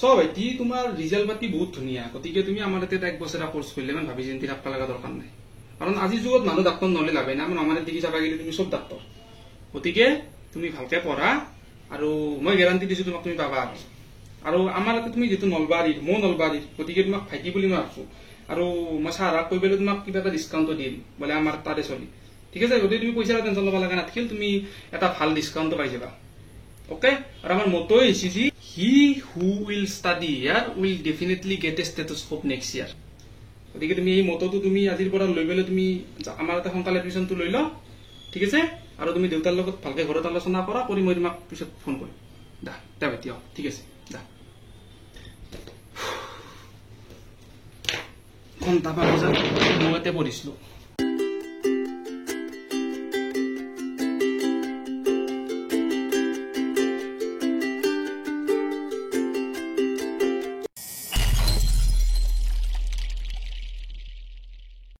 সব এটি তোমাৰ ৰিজাল্ট পাতি বহুত ধুনীয়া গতিকে তুমি আমাৰ ইয়াতে 1 বছৰীয়া কোৰ্স কৰিলে ইমান ভাবি চিন্তি থাকবা লগা দৰকাৰ নাই কাৰণ আজিৰ যুগত মানুহ ডাক্তৰ নহলে লাভে নাই আমাৰ দেখি চাবা গেলে তুমি সব ডাক্তৰ গতিকে তুমি ভালকে পঢ়া আৰু মই গ্যাৰান্টি দিছো তোমাক তুমি পাবা আৰু আমাৰ ইয়াতে তুমি যেটো নলবাৰীৰ মো নলবাৰীৰ গতিকে তোমাক ভাইটি বুলি মই আছো আৰু মই সাৰাক কৈ বেলে তোমাক কিবা এটা ডিসকাউন্ট দিম বলে আমাৰ তাৰে চলি ঠিক আছে গতিকে তুমি পইচা টেনচন লবা লাগা নাথকিল তুমি এটা ভাল ডিসকাউন্ট পাই যাবা ওকে আৰু আমাৰ মটো হৈছে যে he who will study here will definitely get a stethoscope next year গতিকে তুমি এই মটোটো তুমি আজিৰ পৰা লৈ বেলে তুমি আমাৰ এটা সংকালে এডমিশনটো লৈ ল ঠিক আছে আৰু তুমি দেউতাৰ লগত ভালকে ঘৰত আলোচনা কৰা কৰি মই তোমাক পিছত ফোন কৰিম দা বেটিও ঠিক আছে দা ঘন্টা 5 বজাত মইতে পঢ়িছিলো